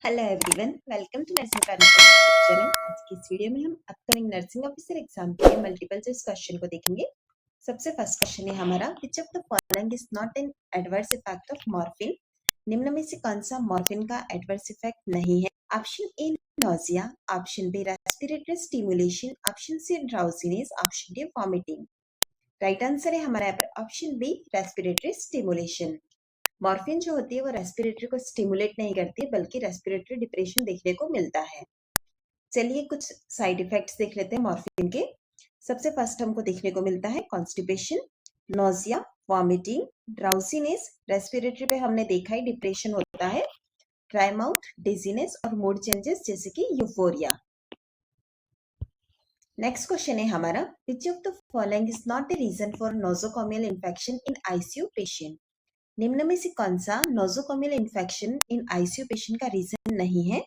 Hello everyone, welcome to nursing channel. आज की इस वीडियो में हम अपकमिंग नर्सिंग ऑफिसर एग्जाम के लिए मल्टीपल चॉइस क्वेश्चन को देखेंगे। सबसे फर्स्ट क्वेश्चन है हमारा, which of the following is not an adverse effect of morphine. निम्न में से कौन सा मॉर्फिन का एडवर्स इफेक्ट नहीं है? Option A nausea, option B respiratory stimulation, option C drowsiness, option D vomiting. Right answer है हमारा यहाँ पर option B respiratory stimulation. Morphine जो होती है वो रेस्पिरेटरी को स्टिमुलेट नहीं करती बल्कि रेस्पिरेटरी डिप्रेशन देखने को मिलता है। चलिए कुछ साइड इफेक्ट्स देख लेते हैं मॉर्फिन के। सबसे फर्स्ट हमको देखने को मिलता है constipation, nausea, vomiting, drowsiness. Respiratory पे हमने देखा है डिप्रेशन होता है, ड्राई माउथ, डिजीनेस और मूड चेंजेस जैसे कि यूफोरिया। नेक्स्ट क्वेश्चन है हमारा, which of the following is not the reason for nosocomial infection in ICU patient. निम्न में से कौन सा nosocomial infection in ICU patient का रीजन नहीं है?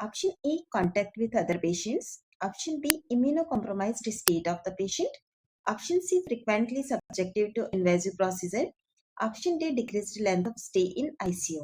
Option A contact with other patients, option B immunocompromised state of the patient, option C frequently subjective to invasive procedure, option D decreased length of stay in ICU.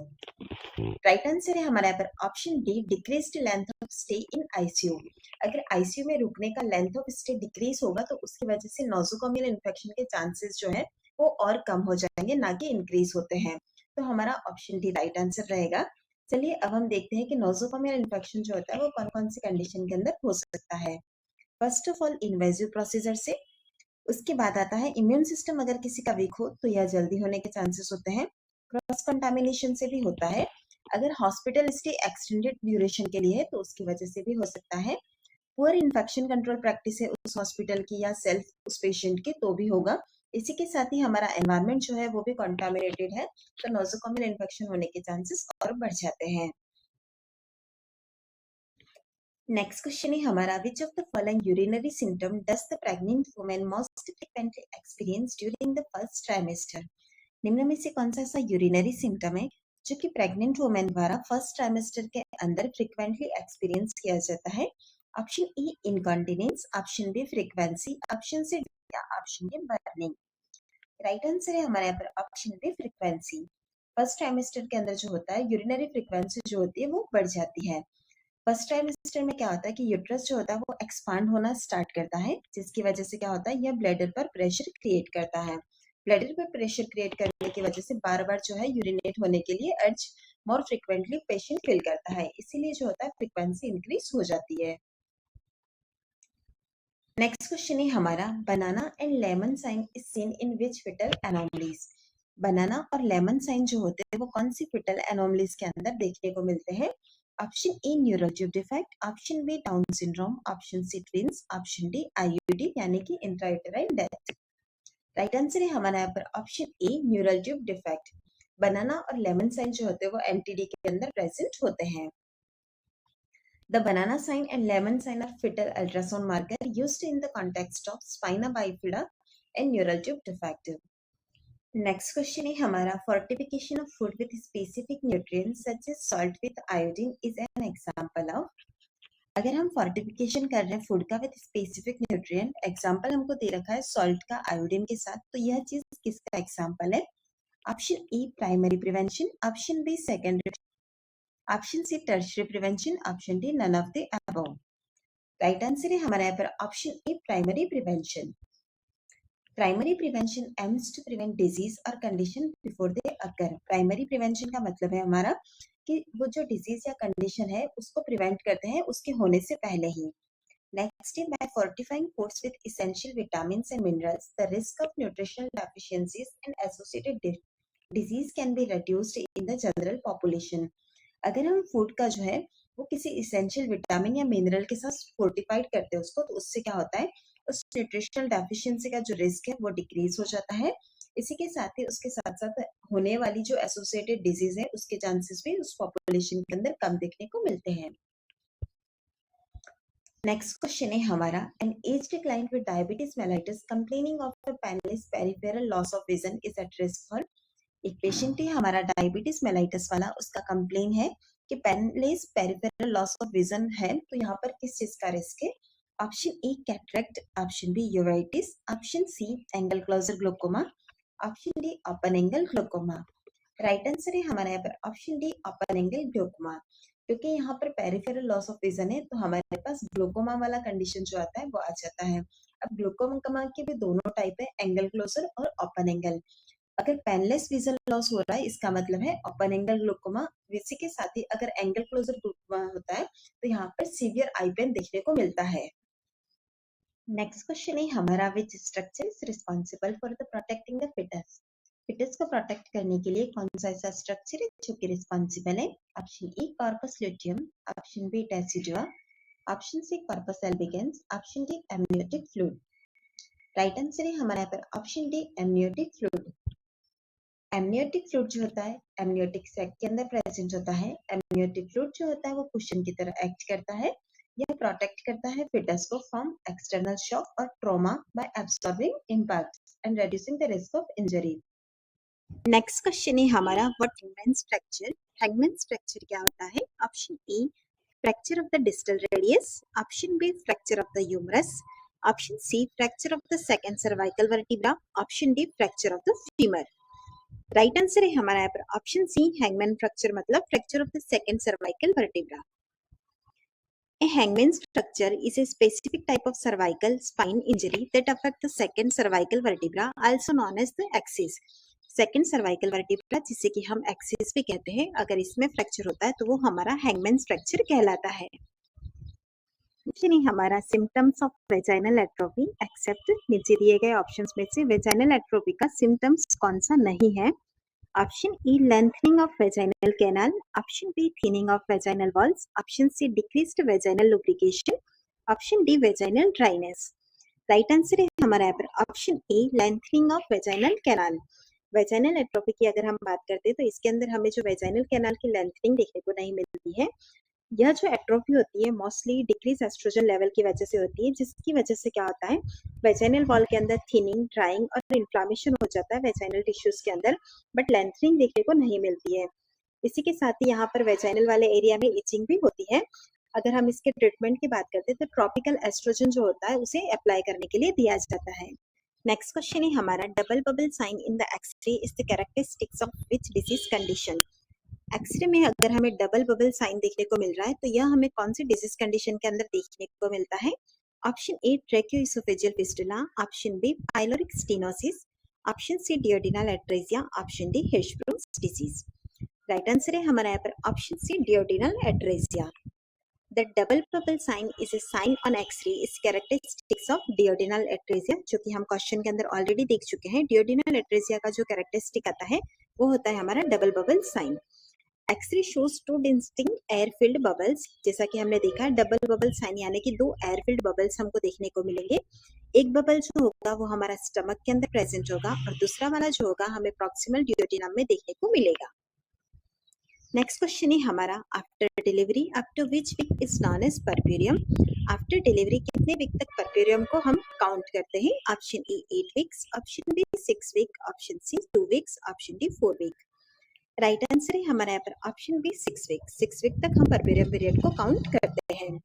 Right answer है हमारे यहाँ पर option D decreased length of stay in ICU. अगर ICU में रुकने का length of stay decrease होगा तो उसकी वजह से नोजोकोमियल इन्फेक्शन के चांसेस जो है वो और कम हो जाएंगे, ना कि इंक्रीज होते हैं। तो हमारा ऑप्शन डी राइट आंसर रहेगा। चलिए अब हम देखते हैं कि नोजोकोमियल इन्फेक्शन जो होता है वो कौन कौन सी कंडीशन के अंदर हो सकता है। First of all invasive procedure से, उसके बाद आता है इम्यून सिस्टम अगर किसी का वीक हो तो यह जल्दी होने के चांसेस होते हैं। क्रॉस कंटामिनेशन से भी होता है। अगर हॉस्पिटल स्टे एक्सटेंडेड ड्यूरेशन के लिए है तो उसकी वजह से भी हो सकता है। पुअर इन्फेक्शन कंट्रोल प्रैक्टिस है उस हॉस्पिटल की या सेल्फ उस पेशेंट की तो भी होगा। इसी के साथ ही हमारा एनवायरनमेंट जो है वो भी कंटामिनेटेड है तो नोजोकोमियल इन्फेक्शन होने के चांसेस और बढ़ जाते हैं। नेक्स्ट क्वेश्चन है हमारा, which of the following urinary symptom does the pregnant women most frequently experience during the first trimester. निम्न में से कौन सा ऐसा यूरिनरी सिम्टम है जो कि प्रेग्नेंट वुमेन द्वारा फर्स्ट ट्राइमेस्टर के अंदर फ्रीक्वेंटली एक्सपीरियंस किया जाता है? Option A incontinence, option B frequency, option C या option D burning. Right answer है हमारे यहाँ पर option B frequency. First trimester के अंदर जो होता है यूरिनरी फ्रीक्वेंसी जो होती है वो बढ़ जाती है। फर्स्ट ट्राइमेस्टर में क्या होता है कि यूट्रस जो होता है वो एक्सपांड होना स्टार्ट करता है, जिसकी वजह से क्या होता है यह ब्लैडर पर प्रेशर क्रिएट करता है। ब्लैडर पर प्रेशर क्रिएट करने की वजह से बार बार जो है यूरिनेट होने के लिए अर्ज मोर फ्रिक्वेंटली पेशेंट फील करता है, इसीलिए जो होता है फ्रीक्वेंसी इंक्रीज हो जाती है। नेक्स्ट क्वेश्चन है हमारा, banana and lemon sign is seen in which fetal anomalies. Banana और लेमन साइन जो होते हैं वो कौन सी फिटल एनोमलीज के अंदर देखने को मिलते हैं? Option A neural tube defect, option B Down syndrome, option C twins, option D IUD यानी कि इंट्रायूटेराइन डेथ। राइट आंसर है हमारा यहाँ पर option A neural tube defect. Banana और लेमन साइन जो होते हैं वो एमटीडी के अंदर प्रेजेंट होते हैं। The banana sign and lemon sign are fetal ultrasound marker used in the context of spina bifida and neural tube defect. Next question है हमारा, fortification of food with specific nutrients such as salt with iodine is an example of। अगर हम fortification कर रहे हैं food का with specific nutrient, example हमको दे रखा है सॉल्ट का आयोडीन के साथ, तो यह चीज किसका एग्जाम्पल है? Option A primary prevention, option B secondary, option C tertiary prevention, option D none of the above. Right answer है हमारे यहाँ पर option A primary prevention. Primary prevention aims to prevent disease और condition before they occur. Primary prevention का मतलब है हमारा कि वो जो डिजीज या कंडीशन है उसको प्रिवेंट करते हैं उसके होने से पहले ही। नेक्स्ट है, by fortifying foods with essential vitamins and minerals the risk of nutritional deficiencies and associated disease can be reduced in the general population. अगर हम फूड का जो है वो किसी इसेंशियल विटामिन या मिनरल के साथ फोर्टिफाइड करते हैं उसको, तो उससे क्या होता है उस न्यूट्रिशनल डेफिशिएंसी का जो रिस्क है वो डिक्रीज हो जाता है। इसी के साथ ही उसके साथ साथ होने वाली जो एसोसिएटेड डिजीज है उसके चांसेस भी उस पॉपुलेशन के अंदर कम देखने को मिलते हैं। नेक्स्ट क्वेश्चन है हमारा, an aged client with diabetes mellitus complaining of a painless peripheral loss of vision is at risk for. एक पेशेंट है हमारा डायबिटीज मेलाइटिस वाला, उसका कंप्लेन है कि painless peripheral loss of vision है, तो यहाँ पर किस चीज का रिस्क है? Option A cataract, option B uveitis, option C angle closure glaucoma, option D open angle glaucoma. Right answer है हमारे यहाँ पर option D open angle glaucoma. क्योंकि यहाँ पर पेरिफेरल लॉस ऑफ विजन है तो हमारे पास ग्लूकोमा वाला कंडीशन जो आता है वो आ जाता है। अब ग्लूकोमा के भी दोनों टाइप है, एंगल क्लोजर और ओपन एंगल। अगर पेनलेस विजन लॉस हो रहा है इसका मतलब है ओपन एंगल ग्लूकोमा। इसी के साथ ही अगर एंगल क्लोजर ग्लूकोमा होता है तो यहाँ पर सीवियर आई पेन देखने को मिलता है। नेक्स्ट क्वेश्चन है हमारा, which structure is responsible for the protecting the fetus. Fetus को प्रोटेक्ट करने के लिए कौन सा ऐसा स्ट्रक्चर है जो कि रिस्पॉन्सिबल है? Option A corpus luteum, option B decidua, option C corpus albicans, option D amniotic fluid. Right answer है हमारा यहाँ पर option D amniotic fluid. Amniotic fluid जो होता है एमनियोटिक सैक के अंदर प्रेजेंट होता है। एमनियोटिक फ्लूइड जो होता है वो कुशन की तरह एक्ट करता है। यह प्रोटेक्ट करता है फिटस को फ्रॉम एक्सटर्नल शॉक और trauma by absorbing impacts and reducing the risk of injury. Next question है हमारा, what hangman fracture. Hangman fracture क्या होता है? Option A fracture of the distal radius, option B fracture of the humerus, option C fracture of the second cervical vertebra, option D fracture of the femur. Right answer है हमारा यहाँ पर option C hangman fracture मतलब fracture of the second cervical vertebra. A hangman's fracture is a specific type of cervical spine injury that affects the second cervical vertebra, also known as the axis. Second cervical vertebra जिसे कि हम axis भी कहते हैं, अगर इसमें fracture होता है तो वो हमारा हैंगमैन्स फ्रैक्चर कहलाता है। नहीं हमारा symptoms of vaginal atrophy except. नीचे दिए गए ऑप्शंस में से वेजाइनल एट्रोफी का सिम्टम्स कौन सा नहीं है? Option E lengthening of vaginal canal, option B thinning of vaginal walls, option C decreased vaginal lubrication, option D vaginal dryness. Right answer है हमारा यहाँ पर option A lengthening of vaginal canal. Vaginal atrophy की अगर हम बात करते हैं तो इसके अंदर हमें जो वेजाइनल कैनाल की लेंथनिंग देखने को नहीं मिलती है। यह जो एट्रोफी होती है मोस्टली डिक्रीज एस्ट्रोजन लेवल की वजह से होती है, जिसकी वजह से क्या होता है वेजाइनल वॉल के अंदर थिनिंग, ड्राइंग और इन्फ्लामेशन हो जाता है वेजाइनल टिश्यूज के अंदर, बट लेंथनिंग देखने को नहीं मिलती है। इसी के साथ ही यहाँ पर वेजाइनल वाले एरिया में इचिंग भी होती है। अगर हम इसके ट्रीटमेंट की बात करते हैं तो ट्रॉपिकल एस्ट्रोजन जो होता है उसे अप्लाई करने के लिए दिया जाता है। नेक्स्ट क्वेश्चन है हमारा, double bubble sign in the x ray is the characteristics of which disease condition. X ray में अगर हमें डबल बबल साइन देखने को मिल रहा है तो यह हमें कौन सी डिजीज कंडीशन के अंदर देखने को मिलता है? Option A tracheoesophageal fistula, option B pyloric stenosis, option C duodenal atresia, option D Hirschsprung's disease. Right answer है हमारा यहाँ पर option C duodenal atresia. The double bubble sign is a sign on X-ray is characteristics of duodenal atresia, जो कि हम question के अंदर already देख चुके हैं। duodenal atresia का जो कैरेक्टरिस्टिक आता है वो होता है हमारा double bubble sign. X ray shows two distinct air filled bubbles, जैसा कि हमने देखा है डबल बबल साइन यानी कि दो एयर फिल्ड बबल्स हमको देखने को मिलेंगे। एक बबल जो होगा वो हमारा स्टमक के अंदर प्रेजेंट होगा और दूसरा वाला जो होगा हमें प्रॉक्सिमल ड्यूओडेनम में देखने को मिलेगा। नेक्स्ट क्वेश्चन है हमारा, after delivery up to which week is known as puerperium. After delivery कितने वीक तक परप्यूरियम को हम काउंट करते हैं? Option A 8 weeks, option B 6 week, option C 2 weeks, option D 4 week. Right answer है हमारे यहाँ पर ऑप्शन बी 6 वीक। 6 वीक तक हम परप्यूरियम पीरियड को काउंट करते हैं।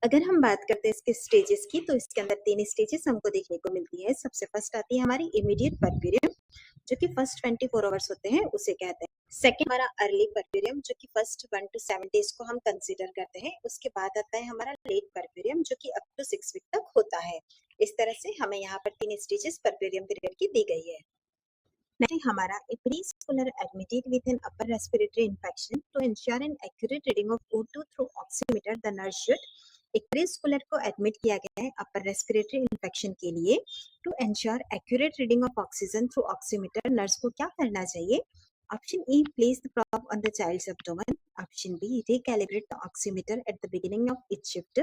अगर हम बात करते हैं इसके स्टेजेस की तो इसके अंदर 3 स्टेजेस हमको देखने को मिलती है। सबसे फर्स्ट आती है हमारी इमीडिएट परप्यूरियम जो कि फर्स्ट 24 आवर्स होते हैं उसे कहते हैं। सेकेंड हमारा अर्ली परप्यूरियम जो कि फर्स्ट 1 to 7 डेज को हम कंसीडर करते हैं। उसके बाद आता है हमारा लेट परप्यूरियम जो कि अप टू 6 वीक तक होता है। इस तरह से हमें यहाँ पर 3 स्टेजेस परप्यूरियम पीरियड की दी गई है। नेक्स्ट हमारा, a preschooler admitted with an upper respiratory infection to ensure an accurate reading of O2 through oximeter, the nurse should। एक प्रीस्कूलर को एडमिट किया गया है अपर रेस्पिरेटरी इन्फेक्शन के लिए, to ensure accurate reading of oxygen through oximeter, nurse को क्या करना चाहिए? Option A place the probe on the child's abdomen, option B recalibrate the oximeter at the beginning of each shift,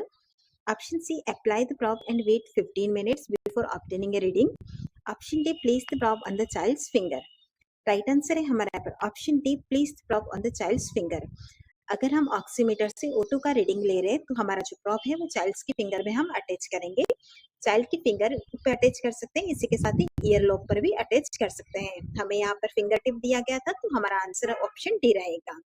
option C apply the probe and wait 15 minutes before obtaining a reading, option D place the probe on the child's finger. Right answer है हमारा यहाँ पर option D place the probe on the child's finger. अगर हम oximeter से O2 का reading ले रहे हैं तो हमारा जो प्रॉब है वो चाइल्ड्स की फिंगर में हम अटैच करेंगे। चाइल्ड की फिंगर पे अटैच कर सकते हैं, इसी के साथ ही ईयर लोब पर भी अटैच कर सकते हैं। हमें यहाँ पर फिंगर टिप दिया गया था तो हमारा आंसर ऑप्शन डी रहेगा।